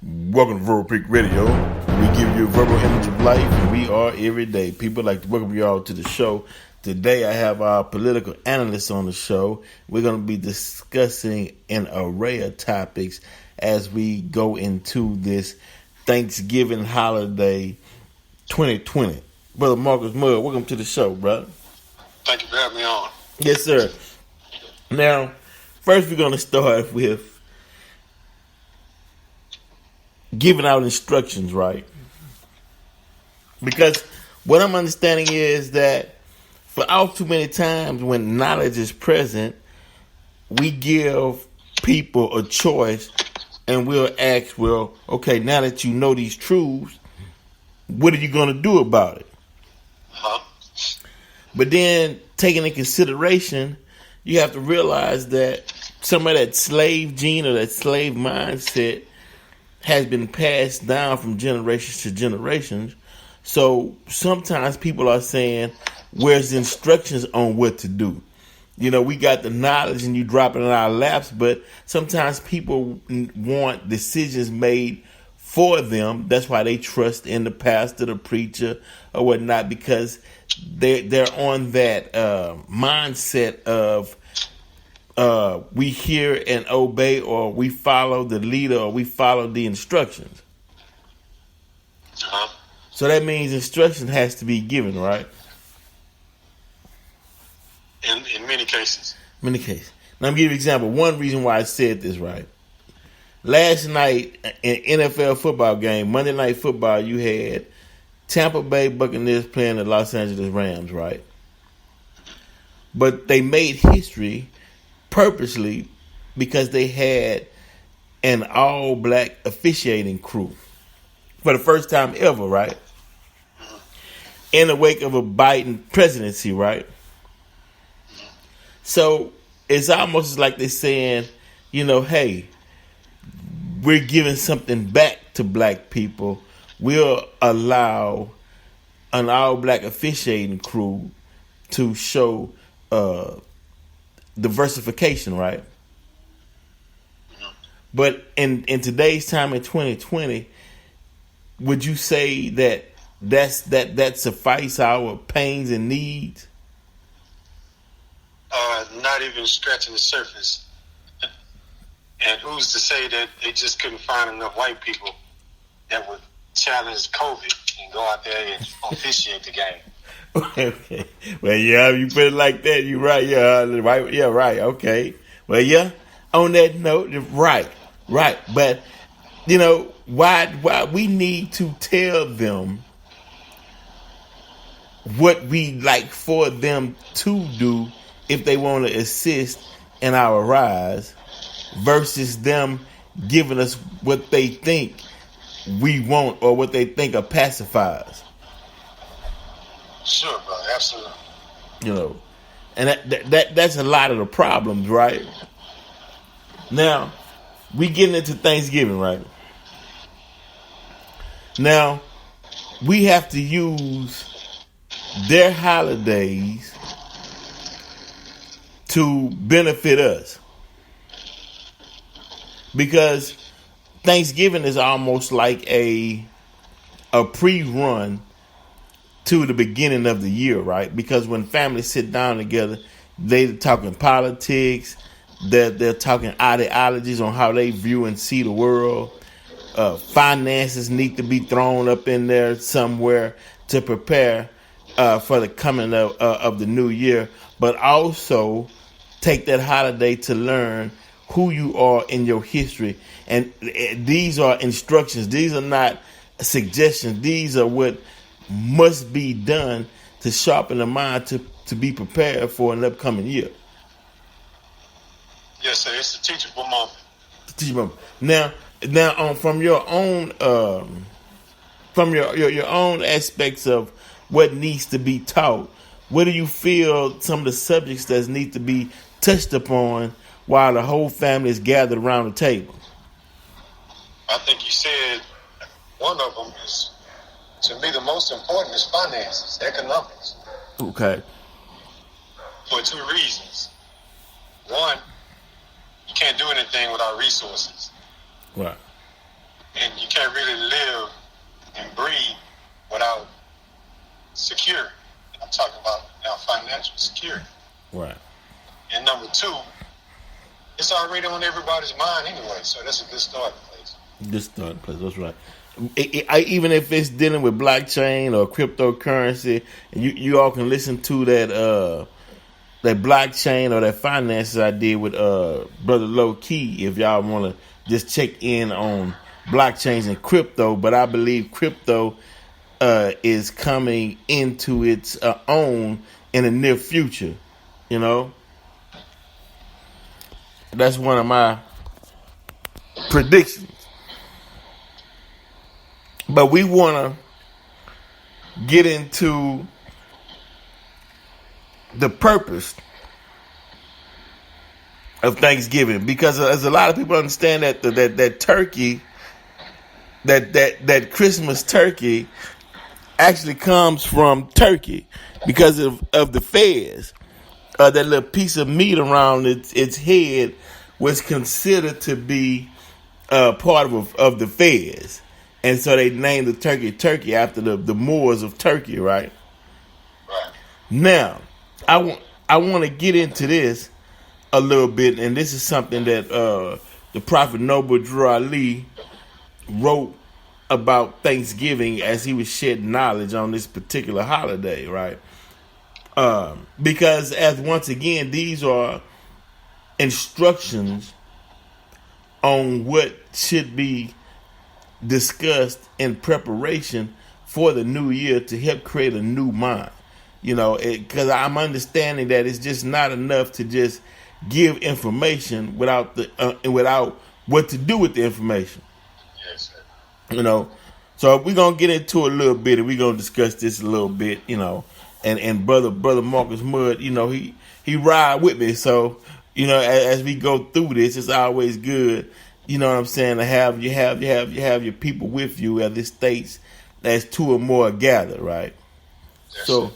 Welcome to Verbal Peak Radio. We give you a verbal image of life, and we are every day. People like to welcome you all to the show. Today, I have our political analyst on the show. We're going to be discussing an array of topics as we go into this Thanksgiving holiday 2020. Brother Marcus Muhd, welcome to the show, brother. Thank you for having me on. Yes, sir. Now, first we're going to start with giving out instructions, right? Because what I'm understanding is that for all too many times when knowledge is present, we give people a choice and we'll ask, well, okay, now that you know these truths, what are you going to do about it? But then taking into consideration, you have to realize that some of that slave gene or that slave mindset has been passed down from generations to generations. So sometimes people are saying, where's the instructions on what to do? You know, we got the knowledge and you drop it in our laps, but sometimes people want decisions made for them. That's why they trust in the pastor, the preacher, or whatnot, because they're on that mindset of we hear and obey, or we follow the leader, or we follow the instructions. So that means instruction has to be given, right? In many cases. Many cases. Now, I'm going to give you an example. One reason why I said this, right? Last night, in NFL football game, Monday Night Football, you had Tampa Bay Buccaneers playing the Los Angeles Rams, right? But they made history purposely because they had an all-black officiating crew for the first time ever, right? In the wake of a Biden presidency, right? So it's almost like they're saying, you know, hey, we're giving something back to black people. We'll allow an all-black officiating crew to show diversification, right? But in today's time in 2020, would you say that suffice our pains and needs? Not even scratching the surface. And who's to say that they just couldn't find enough white people that would challenge COVID and go out there and officiate the game? Okay. Well, yeah, you put it like that, you're right. Yeah, right. Yeah, right. Okay. Well, yeah. On that note, right. But you know why we need to tell them what we like for them to do if they want to assist in our rise, versus them giving us what they think we want or what they think are pacifiers. Sure, brother, absolutely. You know, and that's a lot of the problems, right? Now, we getting into Thanksgiving, right? Now, we have to use their holidays to benefit us, because Thanksgiving is almost like a pre-run to the beginning of the year, right? Because when families sit down together, they're talking politics, they're talking ideologies on how they view and see the world. Finances need to be thrown up in there somewhere to prepare for the coming of the new year, but also take that holiday to learn who you are in your history. And these are instructions. These are not suggestions. These are what must be done to sharpen the mind to be prepared for an upcoming year. Yes, sir. It's a teachable moment. Now, from your own from your own aspects of what needs to be taught, what do you feel some of the subjects that need to be touched upon while the whole family is gathered around the table? I think you said one of them is, to me, the most important is finances, economics. Okay. For two reasons. One, you can't do anything without resources. Right. And you can't really live and breathe without security. I'm talking about now financial security. Right. And number two, it's already on everybody's mind anyway, so that's a good starting place. Good starting place. That's right. Even if it's dealing with blockchain or cryptocurrency, and you all can listen to that blockchain or that finances I did with Brother Low Key if y'all want to just check in on blockchains and crypto. But I believe crypto is coming into its own in the near future. You know, that's one of my predictions. But we want to get into the purpose of Thanksgiving, because as a lot of people understand that turkey, that Christmas turkey actually comes from Turkey because of the fez. That little piece of meat around its head was considered to be part of the fez. And so they named the turkey after the Moors of Turkey, right? Right. Now, I want to get into this a little bit, and this is something that the Prophet Noble Drew Ali wrote about Thanksgiving as he was shedding knowledge on this particular holiday, right? Because as once again, these are instructions on what should be discussed in preparation for the new year to help create a new mind. You know, because I'm understanding that it's just not enough to just give information without without what to do with the information. Yes, sir. You know, so we're gonna get into a little bit, and we're gonna discuss this a little bit. You know, and brother Marcus Muhd, you know, he ride with me. So you know, as we go through this, it's always good. You know what I'm saying? To have your people with you, as it states, as two or more gather, right? Yes, So sir.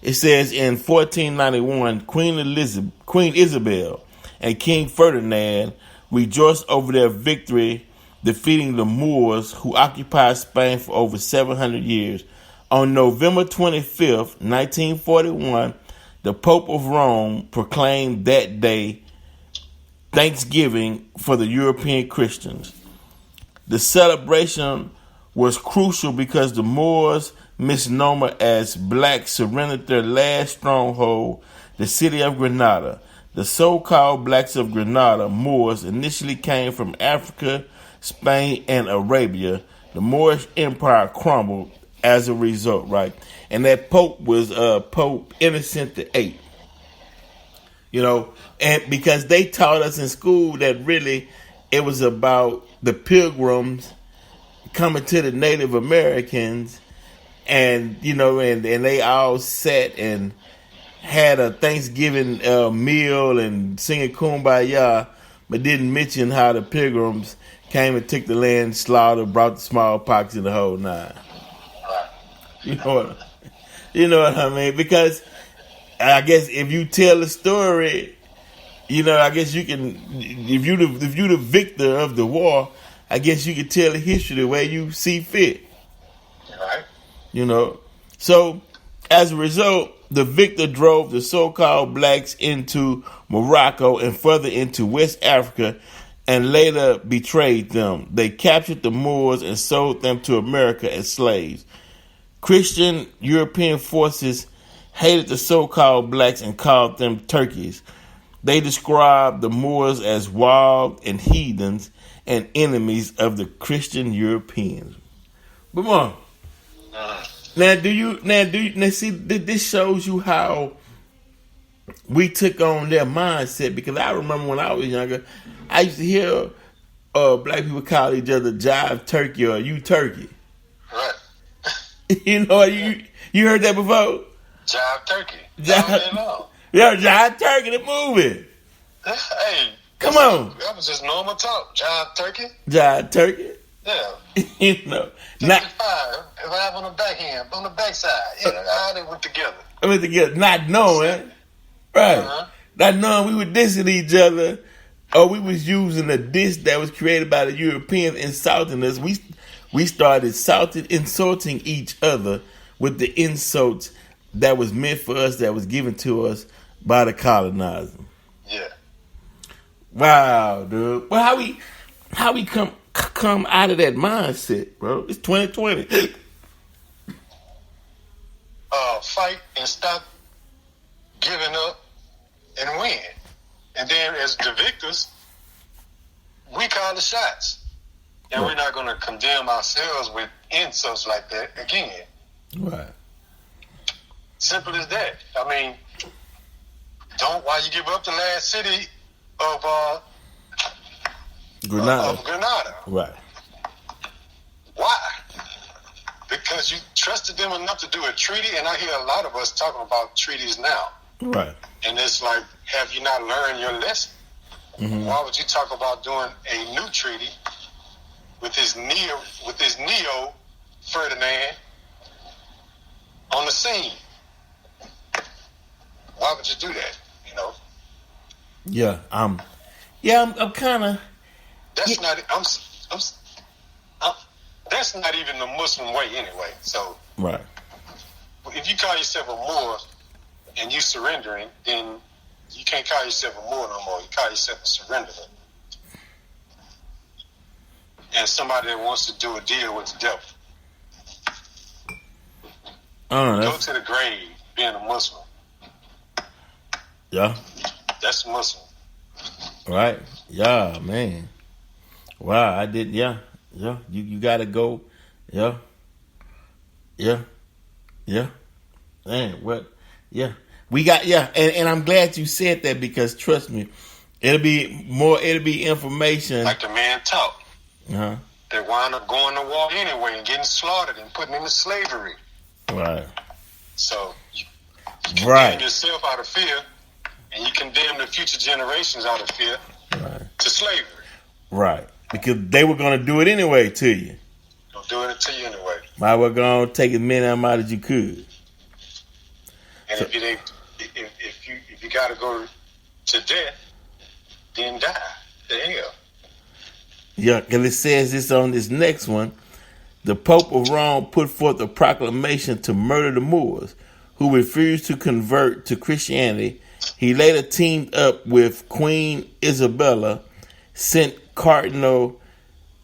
it says in 1491, Queen Isabel and King Ferdinand rejoiced over their victory, defeating the Moors who occupied Spain for over 700 years. On November 25th, 1941, the Pope of Rome proclaimed that day Thanksgiving for the European Christians. The celebration was crucial because the Moors, misnomer as blacks, surrendered their last stronghold, the city of Granada. The so-called blacks of Granada, Moors, initially came from Africa, Spain, and Arabia. The Moorish Empire crumbled as a result, right? And that Pope was Pope Innocent the Eighth. You know, and because they taught us in school that really it was about the pilgrims coming to the Native Americans, and you know, and they all sat and had a Thanksgiving meal and singing Kumbaya, but didn't mention how the pilgrims came and took the land, slaughtered, brought the smallpox in the whole nine. Right. You know what I mean? Because I guess if you tell the story, you know, I guess you can. If you the victor of the war, I guess you can tell the history the way you see fit. Right. You know, so as a result, the victor drove the so-called blacks into Morocco and further into West Africa, and later betrayed them. They captured the Moors and sold them to America as slaves. Christian European forces hated the so-called blacks and called them turkeys. They described the Moors as wild and heathens and enemies of the Christian Europeans. But Mom, now see this shows you how we took on their mindset, because I remember when I was younger, I used to hear black people call each other jive turkey or you turkey. Right. You know, you heard that before? Jive turkey. Jive, yeah, jive turkey, the movie. Hey, come on. That was just normal talk. Jive turkey. Jive turkey. Yeah. You know, 55. If I have on the backhand, on the backside, you know, all they went together. I went together, not knowing, right? Not knowing we were dissing each other or we was using a dish that was created by the Europeans insulting us. We started insulting each other with the insults that was meant for us, that was given to us by the colonizer. Yeah. Wow, dude. Well, how we come out of that mindset, bro? It's 2020. Fight and stop giving up and win. And then as the victors, we call the shots. And we're not going to condemn ourselves with insults like that again. Right. Simple as that. I mean, why you give up the last city of Grenada. Right. Why? Because you trusted them enough to do a treaty, and I hear a lot of us talking about treaties now. Right. And it's like, have you not learned your lesson? Mm-hmm. Why would you talk about doing a new treaty with his neo Ferdinand on the scene? Why would you do that? You know? Yeah, I'm kind of. That's not. That's not even the Muslim way anyway. So, right. If you call yourself a Moor and you surrendering, then you can't call yourself a Moor no more. You call yourself a surrenderer. And somebody that wants to do a deal with the devil. Go to the grave being a Muslim. Yeah. That's Muslim. Right. Yeah, man. Wow, I did. Yeah. You gotta go. Yeah. Man, what? Yeah. We got. Yeah, and I'm glad you said that, because trust me, it'll be information. Like the man taught. Uh-huh. They wind up going to war anyway and getting slaughtered and putting into slavery. Right. So you condemn yourself out of fear, and you condemn the future generations out of fear to slavery. Right. Because they were going to do it anyway to you. They'll do it to you anyway. Might well go on, take as many of them out as you could. And if you got to go to death, then die. The hell. Yeah, because it says this on this next one. The Pope of Rome put forth a proclamation to murder the Moors who refused to convert to Christianity. He later teamed up with Queen Isabella, sent Cardinal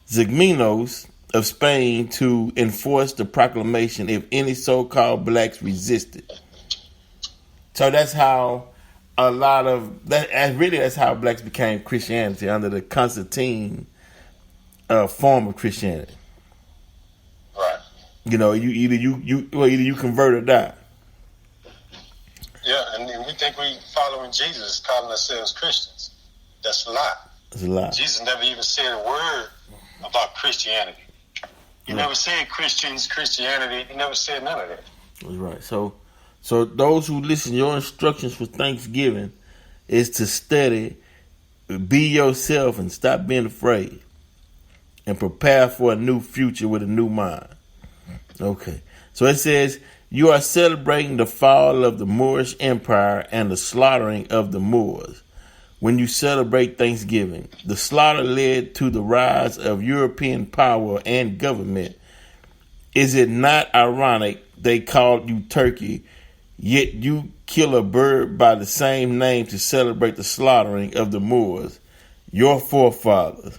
Zigminos of Spain to enforce the proclamation if any so-called blacks resisted. So that's how a lot of that's how blacks became Christianity, under the Constantine form of Christianity. Right. You know, either you convert or die. Yeah, and we think we following Jesus, calling ourselves Christians. That's a lie. That's a lie. Jesus never even said a word about Christianity. He never said Christianity. He never said none of that. That's right. So those who listen, your instructions for Thanksgiving is to study, be yourself, and stop being afraid, and prepare for a new future with a new mind. Okay. So it says, you are celebrating the fall of the Moorish Empire and the slaughtering of the Moors. When you celebrate Thanksgiving, the slaughter led to the rise of European power and government. Is it not ironic they called you Turkey, yet you kill a bird by the same name to celebrate the slaughtering of the Moors, your forefathers?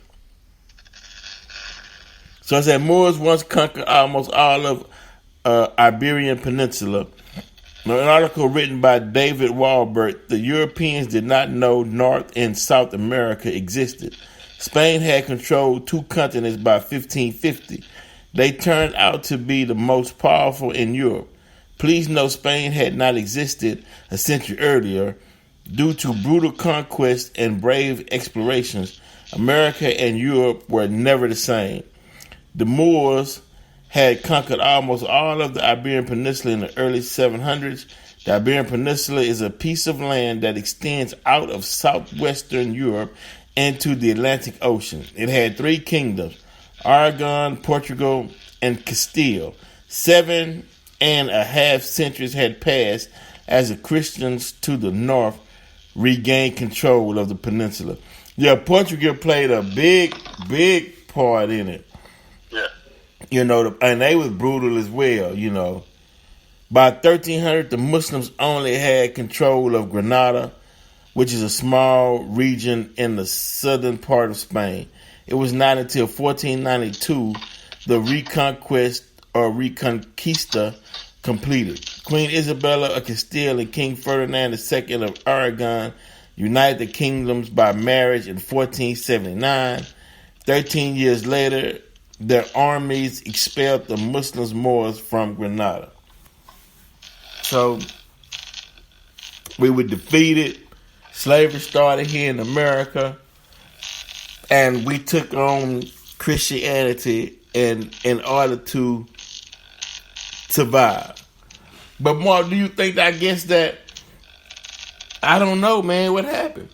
So it said Moors once conquered almost all of Iberian Peninsula. Now, an article written by David Walbert, the Europeans did not know North and South America existed. Spain had controlled two continents by 1550. They turned out to be the most powerful in Europe. Please know Spain had not existed a century earlier. Due to brutal conquest and brave explorations, America and Europe were never the same. The Moors had conquered almost all of the Iberian Peninsula in the early 700s. The Iberian Peninsula is a piece of land that extends out of southwestern Europe into the Atlantic Ocean. It had three kingdoms, Aragon, Portugal, and Castile. 7.5 centuries had passed as the Christians to the north regained control of the peninsula. Yeah, Portugal played a big part in it. Yeah. And they was brutal as well. By 1300, the Muslims only had control of Granada, which is a small region in the southern part of Spain. It was not until 1492 the Reconquest or Reconquista completed. Queen Isabella of Castile and King Ferdinand II of Aragon united the kingdoms by marriage in 1479. 13 years later, their armies expelled the Muslim Moors from Granada. So, we were defeated. Slavery started here in America. And we took on Christianity in order to survive. But Mark, do you think that I don't know, man, what happened?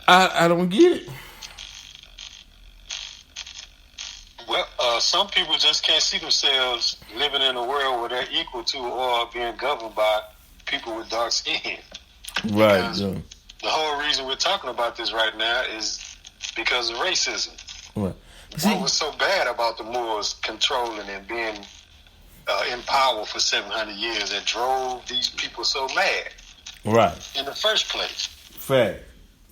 I don't get it. Well, some people just can't see themselves living in a world where they're equal to or being governed by people with dark skin. Right. Yeah. The whole reason we're talking about this right now is because of racism. Right. What was so bad about the Moors controlling and being in power for 700 years that drove these people so mad? Right. In the first place. Fact.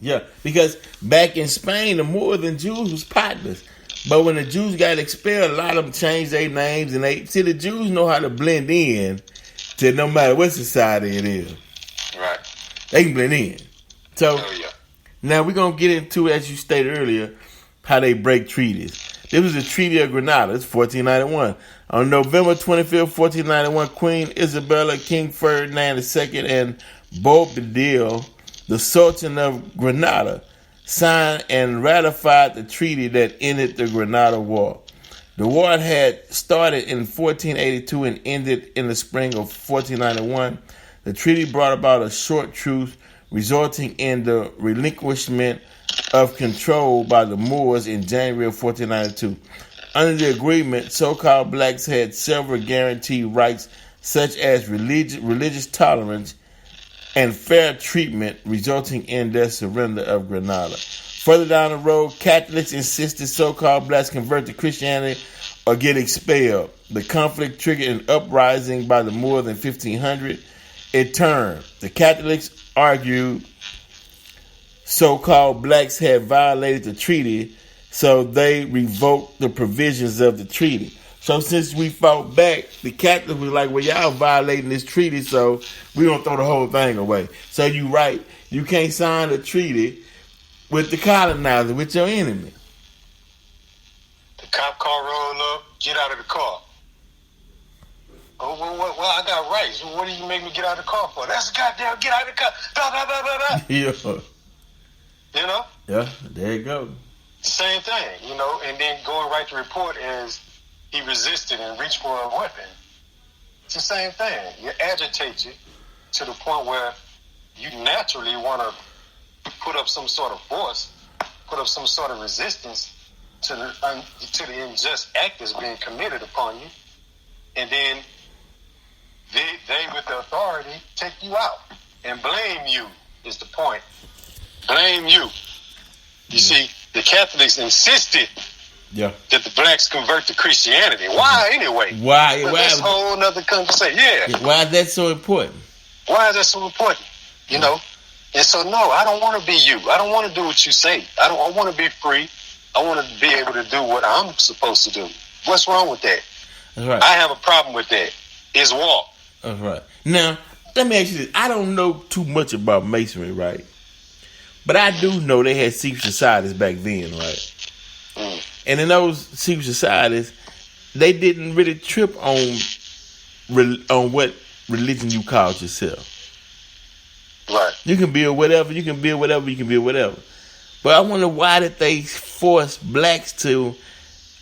Yeah, because back in Spain, the Moors and Jews was partners. But when the Jews got expelled, a lot of them changed their names, and the Jews know how to blend in to no matter what society it is. Right. They can blend in. So yeah. Now we're gonna get into, as you stated earlier, how they break treaties. This was the Treaty of Granada. It's 1491. On November 25th, 1491, Queen Isabella, King Ferdinand II, and Bobadil, the Sultan of Granada, signed and ratified the treaty that ended the Granada War. The war had started in 1482 and ended in the spring of 1491. The treaty brought about a short truce, resulting in the relinquishment of control by the Moors in January of 1492. Under the agreement, so-called blacks had several guaranteed rights, such as religious tolerance and fair treatment, resulting in their surrender of Granada. Further down the road, Catholics insisted so-called blacks convert to Christianity or get expelled. The conflict triggered an uprising by the Moors in 1500. It turned. The Catholics argued so-called blacks had violated the treaty, so they revoked the provisions of the treaty. So since we fought back, the Catholics was like, well, y'all violating this treaty, so we don't throw the whole thing away. So you right, you can't sign a treaty with the colonizer, with your enemy. The cop car roll up, get out of the car. Oh, well, I got rights. What do you make me get out of the car for? That's a goddamn get out of the car. Blah, blah, blah, blah, blah. Yeah. You know? Yeah, there you go. Same thing, and then going right to report is he resisted and reached for a weapon. It's the same thing. You agitate you to the point where you naturally want to put up some sort of force, put up some sort of resistance to the unjust act that's being committed upon you, and then they with the authority take you out and blame you is the point. Blame you. You see, the Catholics insisted that the blacks convert to Christianity. Why anyway? Why? That's a whole nother conversation. Yeah. Why is that so important? Why is that so important? And so no, I don't want to be you. I don't want to do what you say. I want to be free. I want to be able to do what I'm supposed to do. What's wrong with that? That's right. I have a problem with that. It's war. That's right. Now, let me ask you this. I don't know too much about Masonry, right? But I do know they had secret societies back then, right? Mm. And in those secret societies, they didn't really trip on what religion you called yourself. Right. You can build whatever, you can build whatever, you can build whatever. But I wonder, why did they force blacks to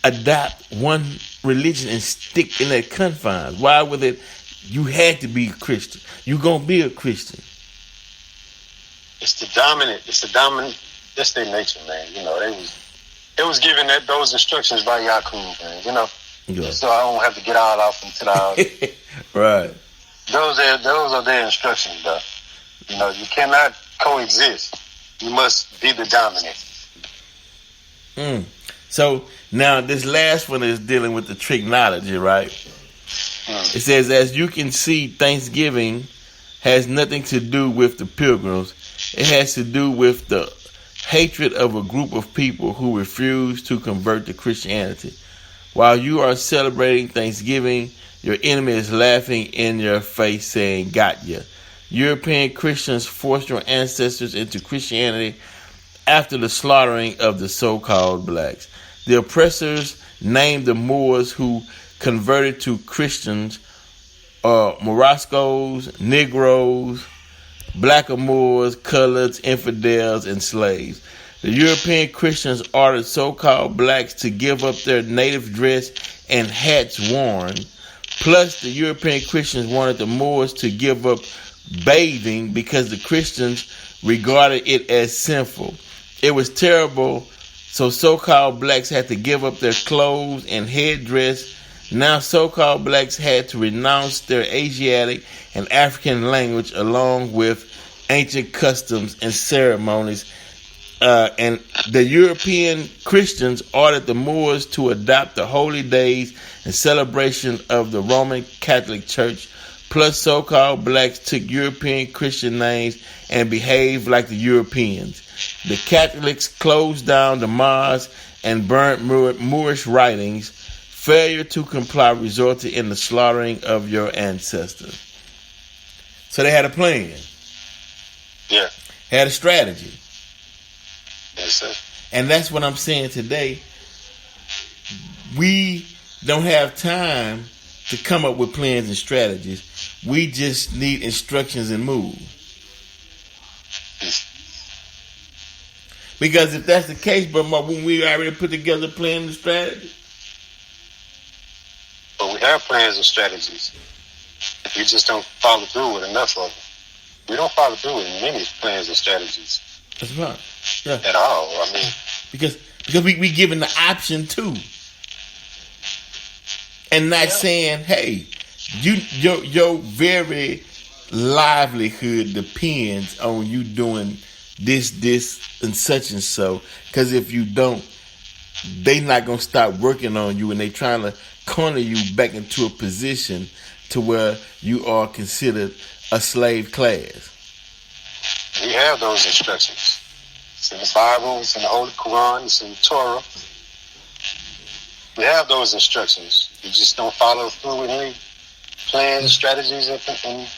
adopt one religion and stick in that confines? Why was it you had to be a Christian? You gonna be a Christian. It's the dominant, that's their nature, man. They was given those instructions by Yakub, man, Yeah. So I don't have to get all off into the Right. Those are their instructions, though. You cannot coexist. You must be the dominant. Mm. So now this last one is dealing with the tricknology, right? It says, as you can see, Thanksgiving has nothing to do with the pilgrims. It has to do with the hatred of a group of people who refuse to convert to Christianity. While you are celebrating Thanksgiving, your enemy is laughing in your face saying, got ya. European Christians forced your ancestors into Christianity after the slaughtering of the so-called blacks. The oppressors named the Moors who converted to Christians Moroscos, Negroes, blackamoors, coloreds, infidels, and slaves. The European Christians ordered so-called blacks to give up their native dress and hats worn. Plus, the European Christians wanted the Moors to give up bathing because the Christians regarded it as sinful. It was terrible, so so-called blacks had to give up their clothes and headdress. Now so-called blacks had to renounce their Asiatic and African language along with ancient customs and ceremonies. And the European Christians ordered the Moors to adopt the holy days and celebration of the Roman Catholic Church. Plus, so-called blacks took European Christian names and behaved like the Europeans. The Catholics closed down the mosques and burnt Moorish writings. Failure to comply resulted in the slaughtering of your ancestors. So they had a plan. Yeah. Had a strategy. Yes, sir. And that's what I'm saying today. We don't have time to come up with plans and strategies. We just need instructions and move. Because if that's the case, but when we already put together a plan and strategy. But we have plans and strategies. We just don't follow through with enough of them. We don't follow through with many plans and strategies. That's right. Yeah. At all. I mean, because we given the option too, and not saying, hey, your very livelihood depends on you doing this and such and so. Because if you don't, they not gonna stop working on you, and they trying to corner you back into a position to where you are considered a slave class. We have those instructions. It's in the Bible, it's in the Holy Quran, it's in the Torah. We have those instructions. We just don't follow through with any plans, strategies, and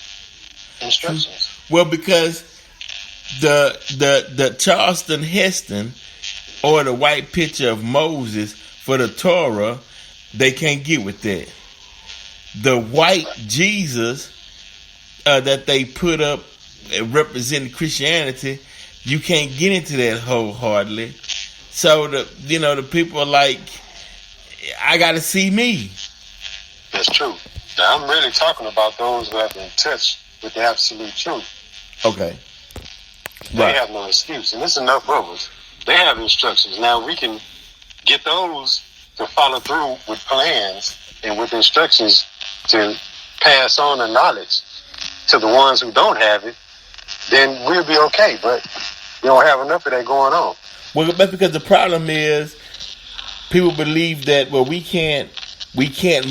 instructions. Well, because the Charleston Heston or the white picture of Moses for the Torah, they can't get with that. The white Jesus that they put up representing Christianity, you can't get into that wholeheartedly. So the people are like, I gotta see me. That's true. Now I'm really talking about those who have been touched with the absolute truth. Okay. They have no excuse, and it's enough of us. They have instructions. Now we can get those to follow through with plans and with instructions to pass on the knowledge to the ones who don't have it. Then we'll be okay, but we don't have enough of that going on. Well, that's because the problem is people believe that, well, we can't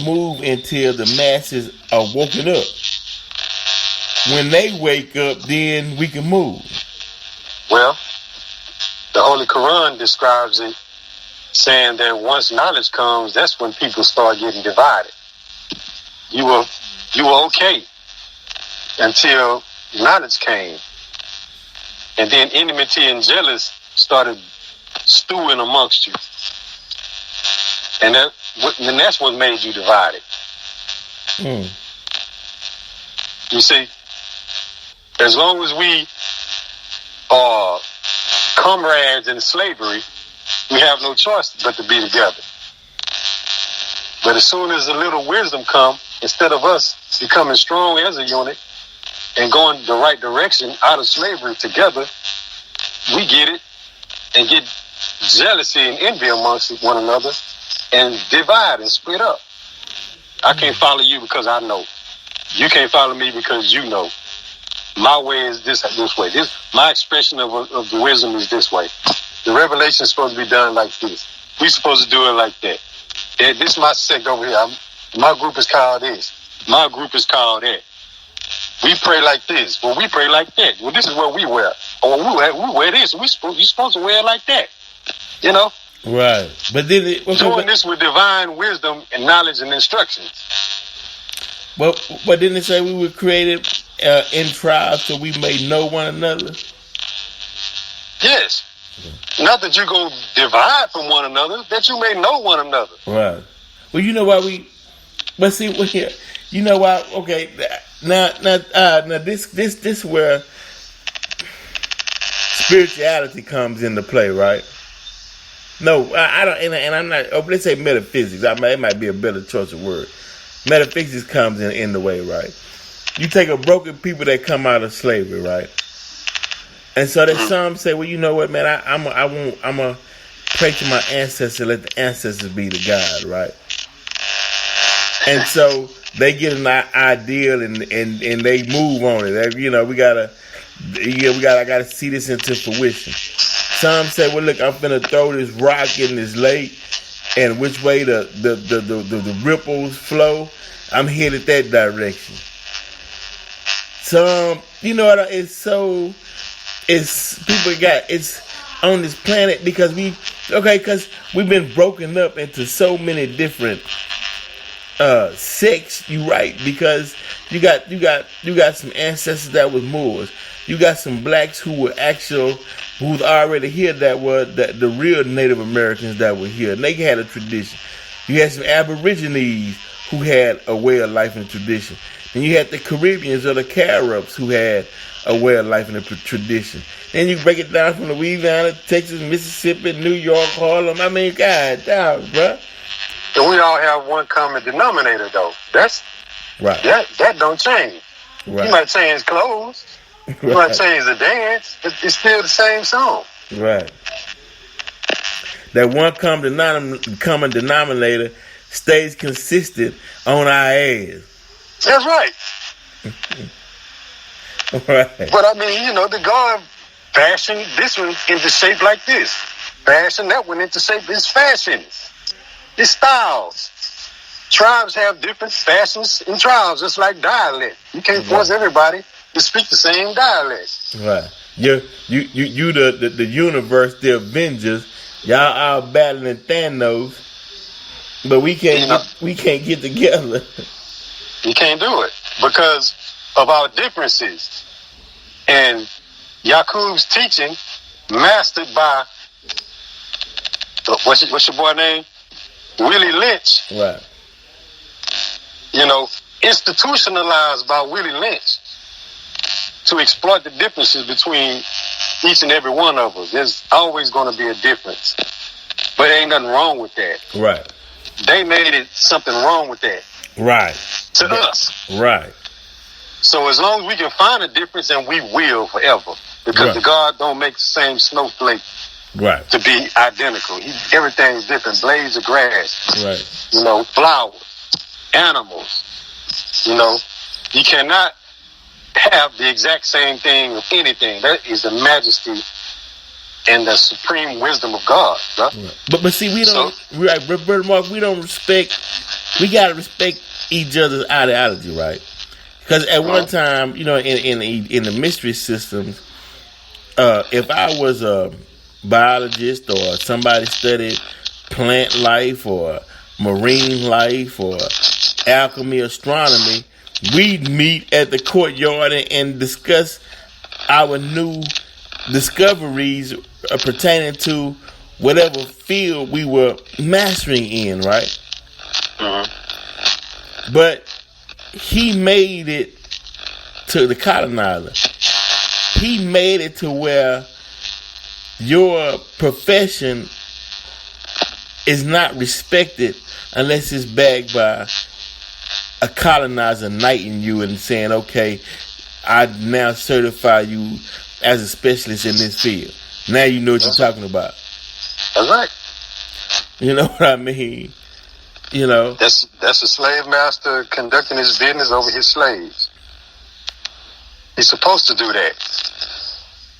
move until the masses are woken up. When they wake up, then we can move. Well, the Holy Quran describes it saying that once knowledge comes, that's when people start getting divided. You were okay until knowledge came. And then enmity and jealous started stewing amongst you. And that's what made you divided. You see, as long as we are comrades in slavery, we have no choice but to be together. But as soon as a little wisdom comes, instead of us becoming strong as a unit and going the right direction out of slavery together, we get it and get jealousy and envy amongst one another and divide and split up. I can't follow you because I know. You can't follow me because you know. My way is this way. My expression of the wisdom is this way. The revelation is supposed to be done like this. We supposed to do it like that. This is my sect over here. My group is called this. My group is called that. We pray like this. Well, we pray like that. Well, this is what we wear. Or we wear this. You supposed to wear it like that. You know? Right. But then doing this with divine wisdom and knowledge and instructions. Well, but didn't it say we were created in tribes so we may know one another? Yes. Not that you go divide from one another, that you may know one another. Right. Well, you know why we. But see, here, you know why? Okay, now, this where spirituality comes into play, right? No, I don't, and I'm not. Oh, let's say metaphysics. It might be a better choice of word. Metaphysics comes in the way, right? You take a broken people that come out of slavery, right? And so that some say, well, you know what, man, I'm a pray to my ancestors, let the ancestors be the God, right? And so they get an ideal and they move on it. I gotta see this into fruition. Some say, well, look, I'm finna throw this rock in this lake, and which way the ripples flow, I'm headed that direction. Some, you know what? It's on this planet because we've been broken up into so many different sects. You right, because you got some ancestors that was Moors. You got some blacks who's already here that were the real Native Americans that were here, and they had a tradition. You had some Aborigines who had a way of life and tradition. And you had the Caribbeans or the Caribs who had a way of life and a tradition. Then you break it down from Louisiana, Texas, Mississippi, New York, Harlem. I mean, God damn, bro. And we all have one common denominator, though. That's right. That don't change. Right. You might change clothes. Right. You might change the dance. It's still the same song. Right. That one common denominator stays consistent on our ass. That's right. Right. But I mean, the God fashioned this one into shape like this. Fashioned that one into shape. It's fashions. It's styles. Tribes have different fashions and tribes, just like dialect. You can't force everybody to speak the same dialect. Right. You the universe, the Avengers. Y'all are battling Thanos, but we can't get together. You can't do it because of our differences. And Yakub's teaching, mastered by what's your boy name? Willie Lynch. Right. Institutionalized by Willie Lynch to exploit the differences between each and every one of us. There's always going to be a difference. But there ain't nothing wrong with that. Right. They made it something wrong with that. Right. To us. Right. So as long as we can find a difference, and we will forever. Because the God don't make the same snowflake to be identical. Everything's different. Blades of grass. Right. Flowers. Animals. You cannot have the exact same thing with anything. That is the majesty and the supreme wisdom of God. Right? But see, we don't. Right, Brother Mark, we don't respect. We gotta respect each other's ideology, right? Because at one time, in the mystery systems, if I was a biologist or somebody studied plant life or marine life or alchemy, astronomy, we'd meet at the courtyard and discuss our new discoveries pertaining to whatever field we were mastering in, right? But he made it to the colonizer. He made it to where your profession is not respected unless it's backed by a colonizer knighting you and saying, okay, I now certify you as a specialist in this field. Now you know what you're talking about. That's right. You know what I mean? That's a slave master conducting his business over his slaves. He's supposed to do that.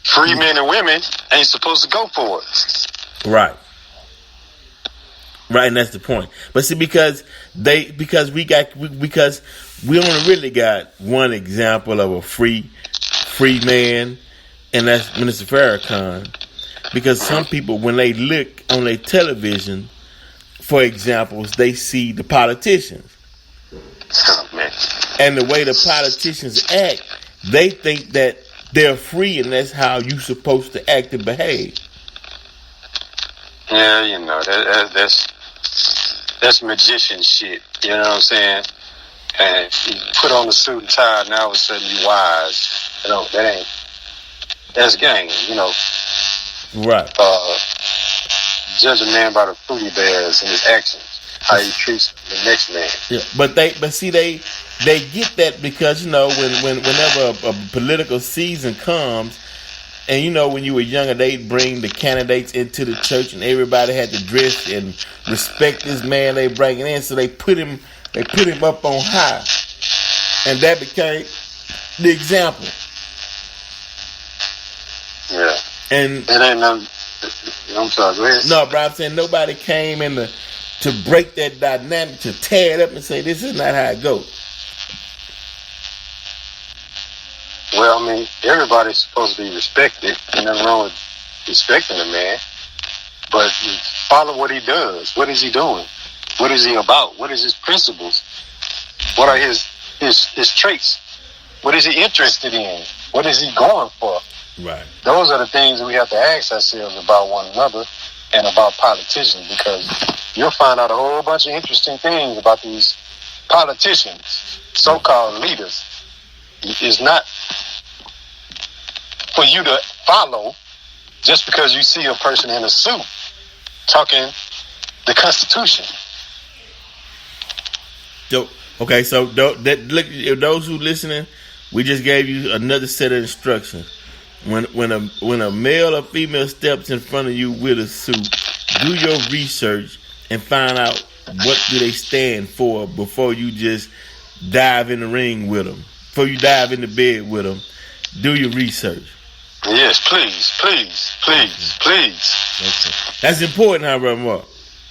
Free men and women ain't supposed to go for it. Right. Right, and that's the point. But see, because we only really got one example of a free man, and that's Minister Farrakhan. Because some people, when they look on their television, for examples, they see the politicians. Oh, man. And the way the politicians act, they think that they're free and that's how you're supposed to act and behave. Yeah, you know, that's magician shit. You know what I'm saying? And you put on the suit and tie, and now all of a sudden you wise. You know, that's gang, you know. Right. Judge a man by the fruity bears and his actions, how he treats the next man. Yeah, but see they get that because, you know, whenever a political season comes, and you know, when you were younger, they'd bring the candidates into the church, and everybody had to dress and respect this man they bringing in. So they put him up on high, and that became the example. Yeah, and it ain't nothing. I'm sorry. Go ahead. No, bro, I'm saying nobody came in to break that dynamic, to tear it up and say this is not how it goes. Well, I mean, everybody's supposed to be respected. Ain't nothing wrong with respecting a man. But follow what he does. What is he doing? What is he about? What is his principles? What are his traits? What is he interested in? What is he going for? Right. Those are the things we have to ask ourselves about one another and about politicians, because you'll find out a whole bunch of interesting things about these politicians, so-called leaders. It's not for you to follow just because you see a person in a suit talking the Constitution. Okay, so those who listening, we just gave you another set of instructions. When a male or female steps in front of you with a suit, do your research and find out what do they stand for before you just dive in the ring with them. Before you dive in the bed with them, do your research. Yes, please. Okay. That's important, huh, Brother Mark?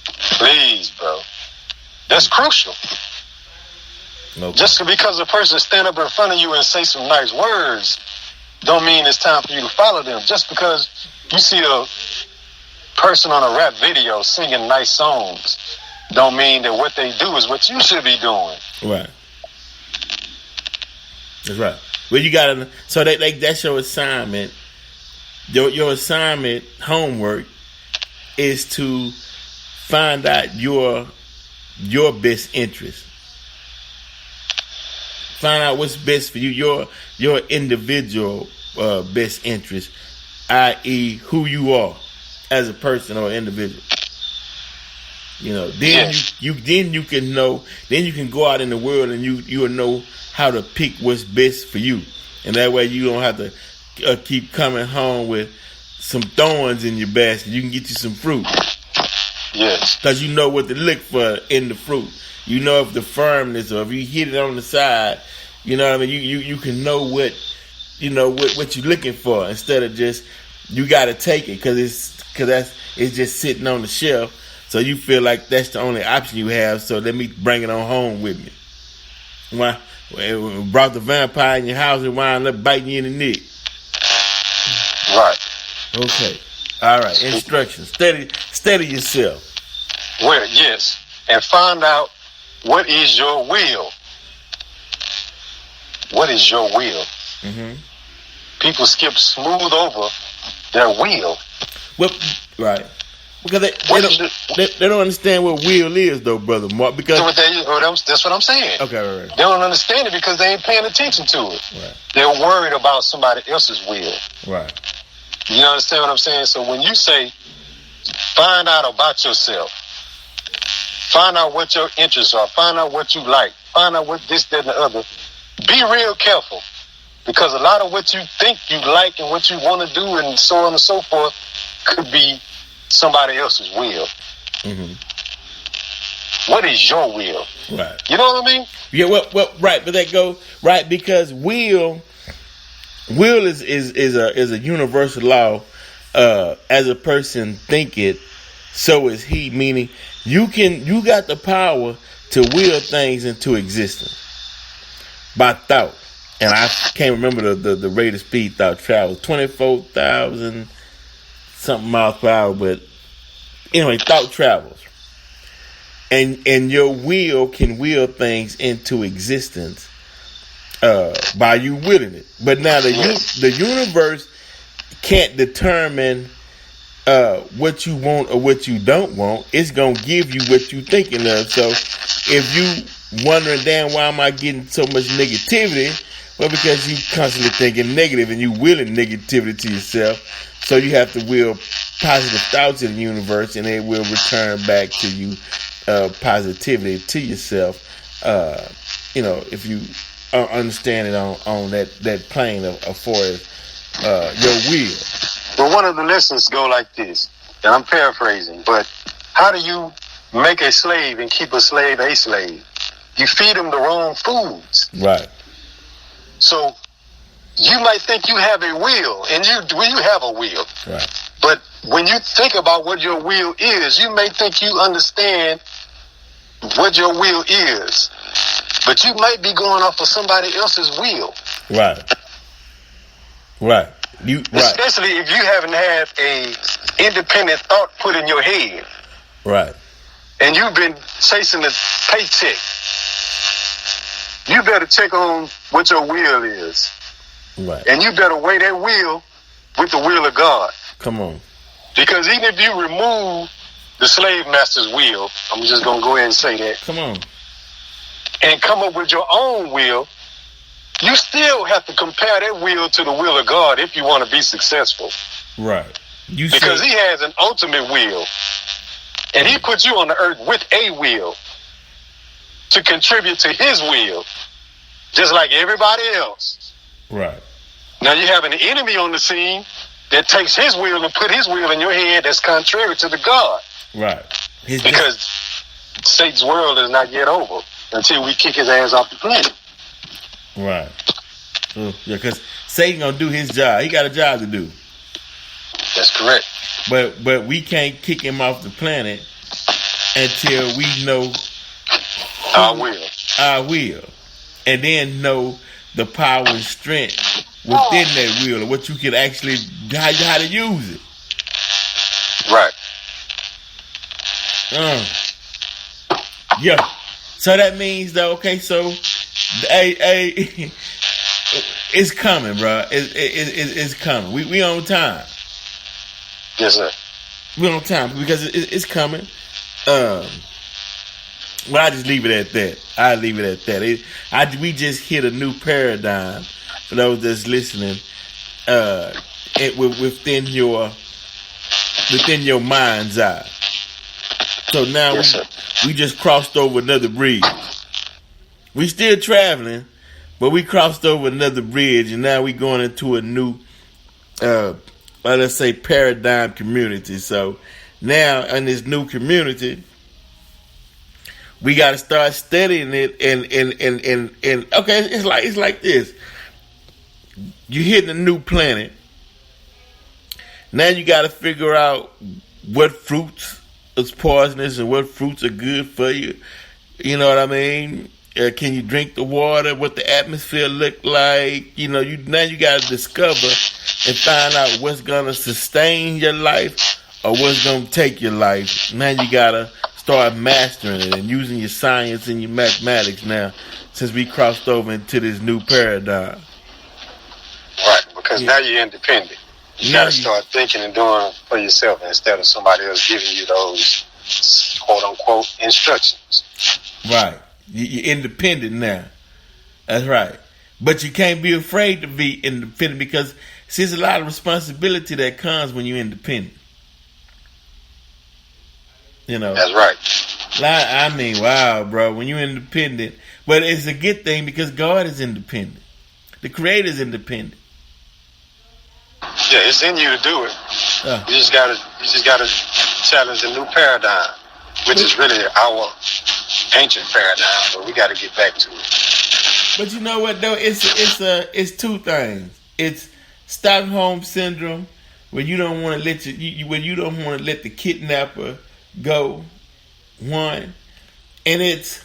Please, bro. That's crucial. Okay. Just because a person stand up in front of you and say some nice words don't mean it's time for you to follow them. Just because you see a person on a rap video singing nice songs don't mean that what they do is what you should be doing. Right. That's right. Well, you gotta. So that's your assignment. Your assignment homework is to find out your best interest. Find out what's best for you. Your individual best interest, i.e., who you are as a person or individual. You know, then you can know. Then you can go out in the world and you will know how to pick what's best for you, and that way you don't have to keep coming home with some thorns in your basket. You can get you some fruit. Yes, because you know what to look for in the fruit. You know if the firmness or if you hit it on the side. You know what I mean? You can know what you're looking for instead of just you got to take it because it's just sitting on the shelf. So you feel like that's the only option you have. So let me bring it on home with me. Why? Brought the vampire in your house and wound up biting you in the neck. Right. Okay. All right. Instructions. Steady yourself. Well, yes, and find out what is your will. What is your will? Mm-hmm. People skip smooth over their will. Well, right. Because they don't understand what will is, though, Brother Mark. Because that's what I'm saying. Okay, right. They don't understand it because they ain't paying attention to it. Right. They're worried about somebody else's will. Right. You understand what I'm saying? So when you say, find out about yourself, find out what your interests are, find out what you like, find out what this, that, and the other, be real careful. Because a lot of what you think you like and what you want to do and so on and so forth could be somebody else's will. Mm-hmm. What is your will? Right. You know what I mean? Yeah, well, right. But that go right because will will is a universal law. As a person thinketh, so is he. Meaning, you got the power to will things into existence by thought. And I can't remember the rate of speed thought travels, 24,000 something miles per hour. But anyway, thought travels, and your will can will things into existence by you willing it. But now the universe can't determine what you want or what you don't want. It's gonna give you what you thinking of. So if you wondering, damn, why am I getting so much negativity? Well, because you constantly thinking negative and you willing negativity to yourself. So you have to will positive thoughts in the universe, and it will return back to you positivity to yourself. If you understand it on that plane of far as your will. Well, one of the lessons go like this, and I'm paraphrasing, but how do you make a slave and keep a slave a slave? You feed them the wrong foods. Right. So you might think you have a will, and you have a will. Right. But when you think about what your will is, you may think you understand what your will is, but you might be going off of somebody else's will. Right. Right. Especially if you haven't had a independent thought put in your head. Right. And you've been chasing the paycheck. You better check on what your will is. Right. And you better weigh that will with the will of God. Come on. Because even if you remove the slave master's will, I'm just going to go ahead and say that. Come on. And come up with your own will, you still have to compare that will to the will of God if you want to be successful. Right. Because he has an ultimate will. And he put you on the earth with a will to contribute to his will, just like everybody else. Right. Now you have an enemy on the scene that takes his will and put his will in your head that's contrary to the God. Right. Because Satan's world is not yet over until we kick his ass off the planet. Right. Yeah, because Satan gonna do his job. He got a job to do. That's correct. But we can't kick him off the planet until we know our will. And then know the power and strength within that will, or what you can actually, how to use it. Right. Yeah. So that means that, okay, so it's coming, bro. It's coming. We on time. Yes, sir. We on time because it's coming. Well, I just leave it at that. I leave it at that. We just hit a new paradigm for those that's listening. Within your mind's eye. So now we just crossed over another bridge. We still traveling, but we crossed over another bridge, and now we going into a new, let's say, paradigm community. So now in this new community, we got to start studying it, and okay, it's like this. You hitting a new planet. Now you got to figure out what fruits is poisonous and what fruits are good for you. You know what I mean? Can you drink the water? What the atmosphere look like? You know, now you got to discover and find out what's gonna sustain your life or what's gonna take your life. Now you gotta start mastering it and using your science and your mathematics now, since we crossed over into this new paradigm. Right, because now you're independent. You got to start thinking and doing for yourself instead of somebody else giving you those quote-unquote instructions. Right. You're independent now. That's right. But you can't be afraid to be independent because there's a lot of responsibility that comes when you're independent. You know. That's right. I mean, wow, bro, when you're independent. But it's a good thing because God is independent. The Creator is independent. Yeah, it's in you to do it. You just gotta challenge the new paradigm, which is really our ancient paradigm, but we gotta get back to it. But you know what though? It's two things. It's Stockholm syndrome, where you don't want to let where you don't want to let the kidnapper go. One, and it's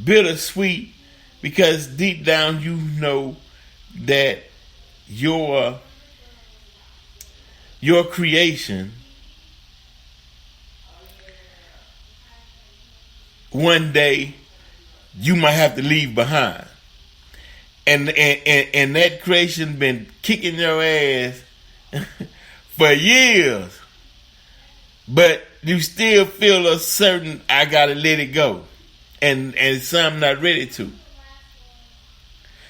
bittersweet because deep down you know that your creation one day you might have to leave behind. And that creation been kicking your ass for years. But you still feel a certain I gotta let it go. And some not ready to.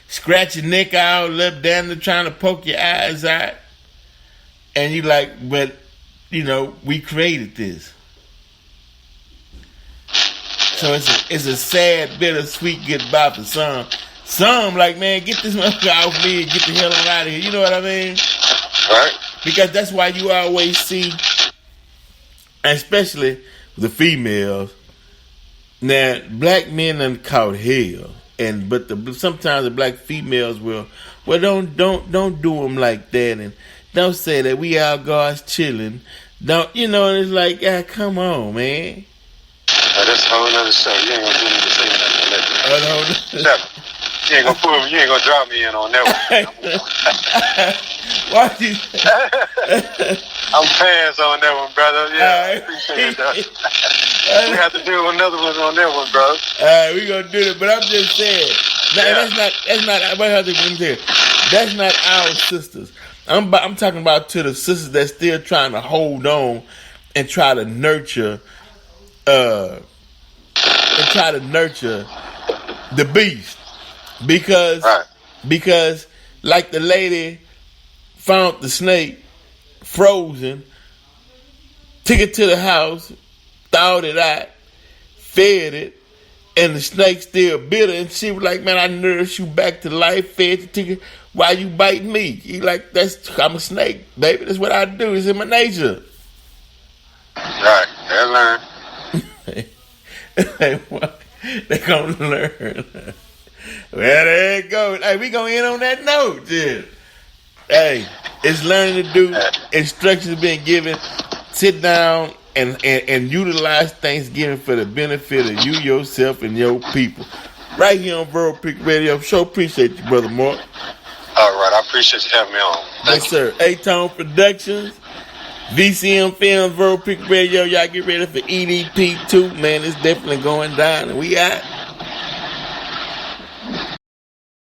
Scratch your neck all up down there trying to poke your eyes out. And you like, but we created this. So it's a sad, bittersweet goodbye for some. Some like, man, get this motherfucker off me and get the hell on out of here. You know what I mean? Right. Because that's why you always see, especially the females. Now, black men done caught hell, but sometimes the black females will, well, don't do them like that, and don't say that we all God's chilling. Don't and it's like, come on, man. That's a whole other show. You ain't gonna do me to say nothing. Never. You ain't gonna drop me in on that one. Why you? I'm fans on that one, brother. Yeah, I appreciate that. We have to do another one on that one, bro. We gonna do it, but I'm just saying. That's not our sisters. I'm talking about to the sisters that's still trying to hold on and try to nurture, the beast. Because like the lady found the snake frozen, took it to the house, thawed it out, fed it, and the snake still bit her, and she was like, man, I nourished you back to life, fed you, took it, why you biting me? He like, I'm a snake, baby, that's what I do, it's in my nature. Right, they'll learn. They gonna learn. Well, there it goes. Hey, we gonna end on that note, dude. Hey, it's learning to do. Instructions being given. Sit down and utilize Thanksgiving for the benefit of you, yourself, and your people. Right here on Verbal Pick Radio Show. Appreciate you, Brother Mark. All right, I appreciate you having me on. Yes, sir. A-Tone Productions, VCM Films, Verbal Pick Radio. Y'all get ready for EDP 2. Man, it's definitely going down. And we out.